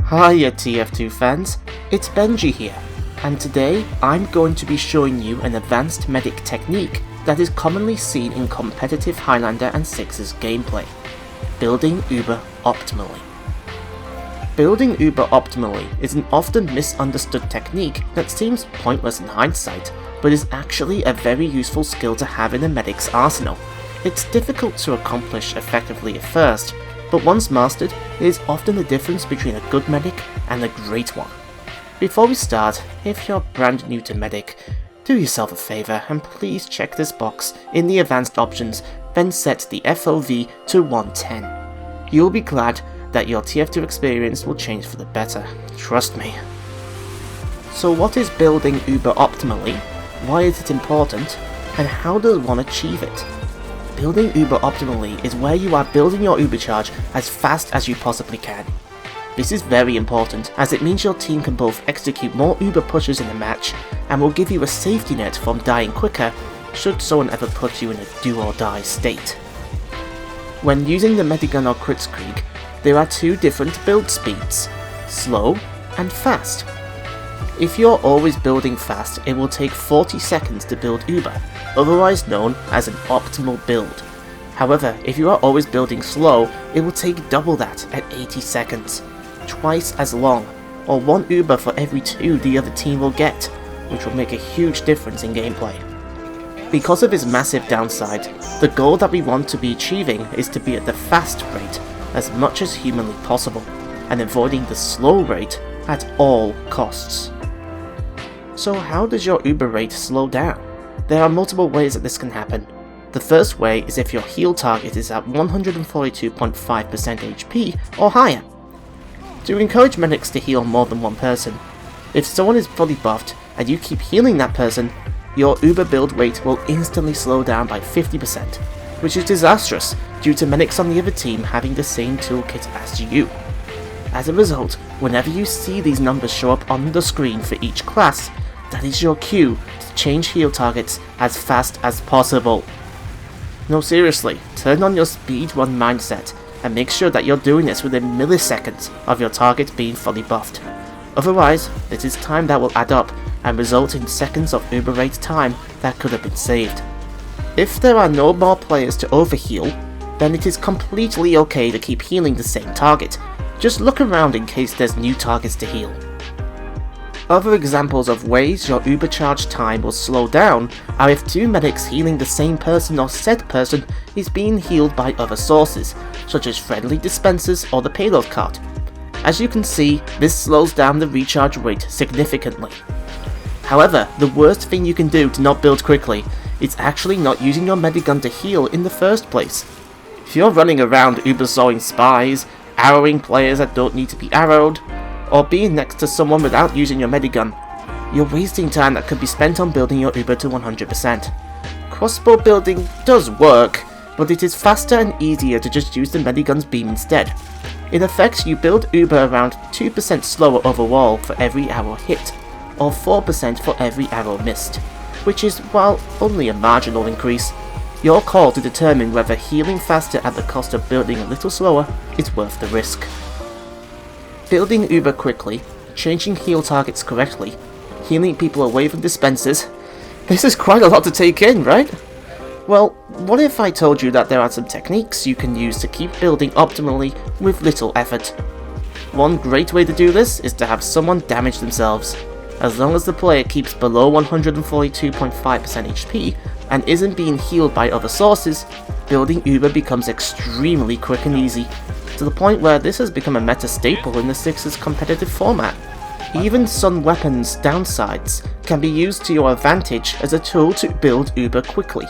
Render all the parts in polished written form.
Hiya TF2 fans, it's Benji here, and today I'm going to be showing you an advanced medic technique that is commonly seen in competitive Highlander and Sixes gameplay, building Uber optimally. Building Uber optimally is an often misunderstood technique that seems pointless in hindsight, but is actually a very useful skill to have in a medic's arsenal. It's difficult to accomplish effectively at first, but once mastered, it is often the difference between a good medic and a great one. Before we start, if you're brand new to medic, do yourself a favour and please check this box in the advanced options, then set the FOV to 110. You'll be glad that your TF2 experience will change for the better, trust me. So what is building Uber optimally, why is it important, and how does one achieve it? Building Uber optimally is where you are building your Uber charge as fast as you possibly can. This is very important as it means your team can both execute more Uber pushes in a match and will give you a safety net from dying quicker should someone ever put you in a do or die state. When using the Medigun or Kritzkrieg, there are two different build speeds, slow and fast. If you're always building fast, it will take 40 seconds to build Uber, otherwise known as an optimal build. However, if you are always building slow, it will take double that at 80 seconds, twice as long, or one Uber for every 2 the other team will get, which will make a huge difference in gameplay. Because of its massive downside, the goal that we want to be achieving is to be at the fast rate as much as humanly possible, and avoiding the slow rate at all costs. So how does your Uber rate slow down? There are multiple ways that this can happen. The first way is if your heal target is at 142.5% HP or higher. To encourage medics to heal more than one person, if someone is fully buffed and you keep healing that person, your Uber build rate will instantly slow down by 50%, which is disastrous due to medics on the other team having the same toolkit as you. As a result, whenever you see these numbers show up on the screen for each class, that is your cue to change heal targets as fast as possible. No, seriously, turn on your speed run mindset and make sure that you're doing this within milliseconds of your target being fully buffed. Otherwise, this is time that will add up and result in seconds of Uber rate time that could have been saved. If there are no more players to overheal, then it is completely okay to keep healing the same target. Just look around in case there's new targets to heal. Other examples of ways your Uber charge time will slow down are if 2 medics healing the same person or said person is being healed by other sources, such as friendly dispensers or the payload cart. As you can see, this slows down the recharge rate significantly. However, the worst thing you can do to not build quickly is actually not using your Medigun to heal in the first place. If you're running around Uber sawing spies, arrowing players that don't need to be arrowed, or being next to someone without using your Medigun, you're wasting time that could be spent on building your Uber to 100%. Crossbow building does work, but it is faster and easier to just use the Medigun's beam instead. In effect, you build Uber around 2% slower overall for every arrow hit, or 4% for every arrow missed, which is, while only a marginal increase, your call to determine whether healing faster at the cost of building a little slower is worth the risk. Building Uber quickly, changing heal targets correctly, healing people away from dispensers, this is quite a lot to take in, right? Well, what if I told you that there are some techniques you can use to keep building optimally with little effort? One great way to do this is to have someone damage themselves. As long as the player keeps below 142.5% HP and isn't being healed by other sources, building Uber becomes extremely quick and easy, to the point where this has become a meta staple in the Sixes competitive format. Even some weapons' downsides can be used to your advantage as a tool to build Uber quickly.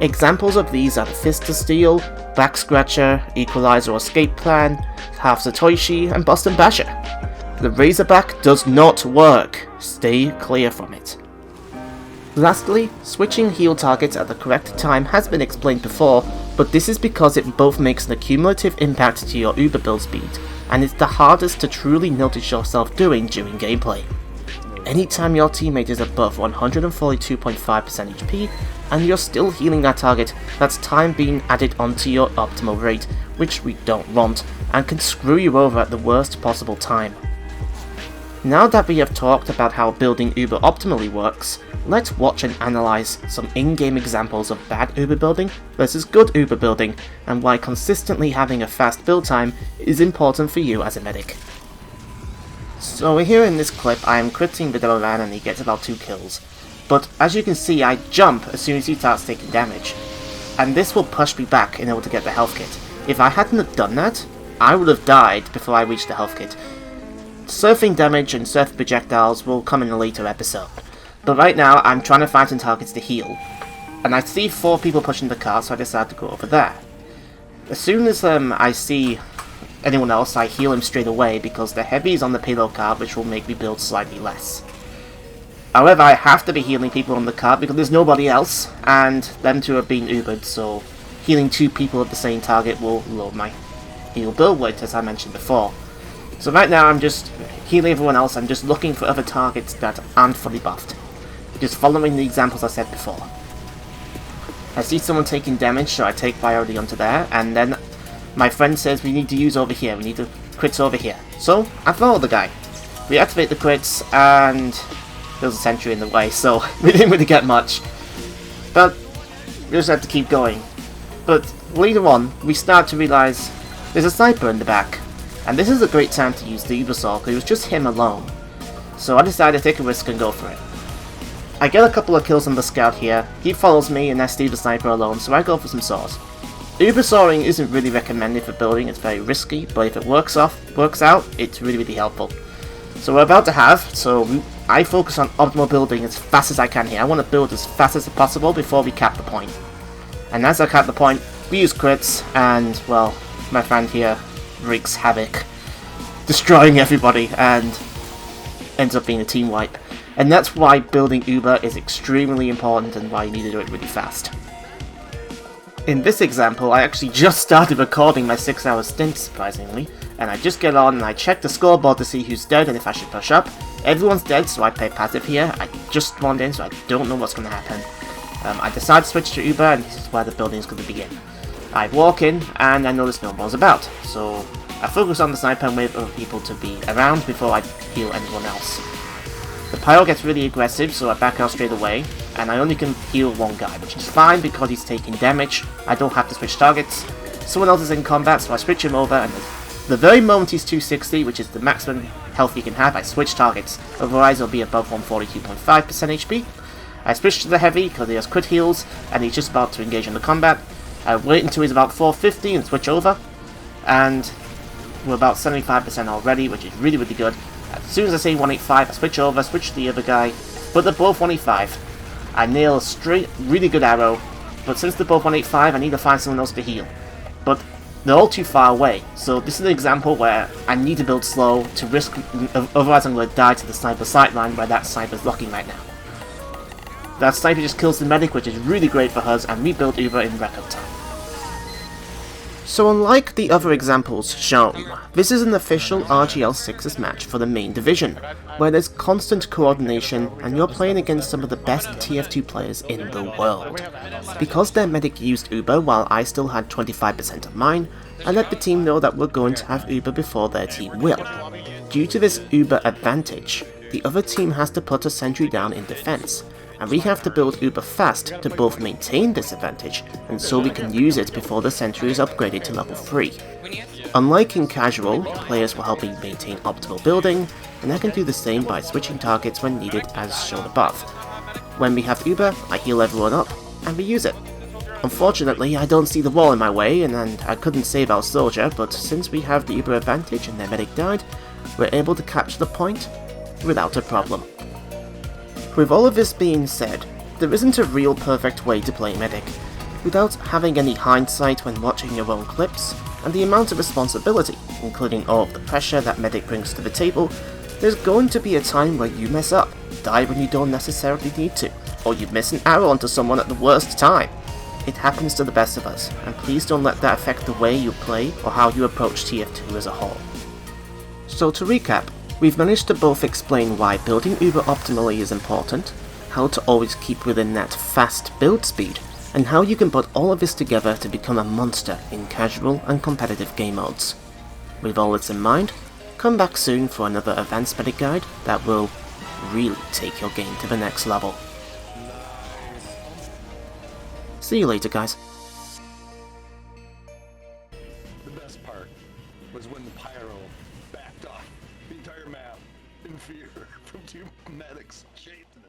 Examples of these are the Fist of Steel, Back Scratcher, Equalizer or Escape Plan, Half Satoshi, and Boston Basher. The Razorback does not work, stay clear from it. Lastly, switching heal targets at the correct time has been explained before, but this is because it both makes an accumulative impact to your Uber build speed, and it's the hardest to truly notice yourself doing during gameplay. Anytime your teammate is above 142.5% HP, and you're still healing that target, that's time being added onto your optimal rate, which we don't want, and can screw you over at the worst possible time. Now that we have talked about how building Uber optimally works, let's watch and analyze some in-game examples of bad Uber building versus good Uber building, and why consistently having a fast build time is important for you as a medic. So here in this clip I am critting the devil man and he gets about 2 kills, but as you can see I jump as soon as he starts taking damage, and this will push me back in order to get the health kit. If I hadn't have done that, I would have died before I reached the health kit. Surfing damage and surf projectiles will come in a later episode, but right now I'm trying to find some targets to heal, and I see 4 people pushing the cart, so I decide to go over there. As soon as I see anyone else, I heal him straight away because the heavy is on the payload cart, which will make me build slightly less. However, I have to be healing people on the cart because there's nobody else, and them 2 have been Ubered, so healing 2 people at the same target will lower my heal build rate, as I mentioned before. So right now I'm just healing everyone else, I'm just looking for other targets that aren't fully buffed. Just following the examples I said before. I see someone taking damage, so I take priority onto there, and then my friend says we need to use over here, we need to crits over here. So I follow the guy. We activate the crits, and there's a sentry in the way, so we didn't really get much. But we just have to keep going. But later on, we start to realise there's a sniper in the back. And this is a great time to use the Uber Saw, because it was just him alone. So I decided to take a risk and go for it. I get a couple of kills on the scout here, he follows me and I leave the sniper alone, so I go for some saws. Uber sawing isn't really recommended for building, it's very risky, but if it works out, it's really helpful. So we're about to have, so I focus on optimal building as fast as I can here. I want to build as fast as possible before we cap the point. And as I cap the point, we use crits, and well, my friend here wreaks havoc, destroying everybody, and ends up being a team wipe. And that's why building Uber is extremely important and why you need to do it really fast. In this example, I actually just started recording my 6-hour stint, surprisingly, and I just get on and I check the scoreboard to see who's dead and if I should push up. Everyone's dead, so I play passive here. I just spawned in, so I don't know what's going to happen. I decide to switch to Uber, and this is where the building is going to begin. I walk in, and I notice no one's about, so I focus on the sniper and wait for people to be around before I heal anyone else. The pyro gets really aggressive, so I back out straight away, and I only can heal 1 guy, which is fine because he's taking damage. I don't have to switch targets. Someone else is in combat, so I switch him over, and the very moment he's 260, which is the maximum health he can have, I switch targets, otherwise he'll be above 142.5% HP. I switch to the heavy because he has crit heals, and he's just about to engage in the combat. I wait until he's about 450 and switch over, and we're about 75% already, which is really good. As soon as I say 185, I switch over, switch to the other guy, but they're both 185. I nail a straight, really good arrow, but since they're both 185, I need to find someone else to heal. But they're all too far away, so this is an example where I need to build slow to risk, otherwise I'm going to die to the sniper sightline where that sniper's locking right now. That sniper just kills the medic, which is really great for us, and we build Uber in record time. So unlike the other examples shown, this is an official RGL6's match for the main division, where there's constant coordination and you're playing against some of the best TF2 players in the world. Because their medic used Uber while I still had 25% of mine, I let the team know that we're going to have Uber before their team will. Due to this Uber advantage, the other team has to put a sentry down in defense, and we have to build Uber fast to both maintain this advantage and so we can use it before the sentry is upgraded to level 3. Unlike in casual, players will help me maintain optimal building, and I can do the same by switching targets when needed as shown above. When we have Uber, I heal everyone up, and we use it. Unfortunately, I don't see the wall in my way, and I couldn't save our soldier, but since we have the Uber advantage and their medic died, we're able to capture the point without a problem. With all of this being said, there isn't a real perfect way to play medic. Without having any hindsight when watching your own clips, and the amount of responsibility, including all of the pressure that medic brings to the table, there's going to be a time where you mess up, die when you don't necessarily need to, or you miss an arrow onto someone at the worst time. It happens to the best of us, and please don't let that affect the way you play or how you approach TF2 as a whole. So to recap, we've managed to both explain why building Uber optimally is important, how to always keep within that fast build speed, and how you can put all of this together to become a monster in casual and competitive game modes. With all this in mind, Come back soon for another advanced medic guide that will really take your game to the next level. See you later, guys. The best part was when the pyro backed off the entire map in fear from two medics chasing him.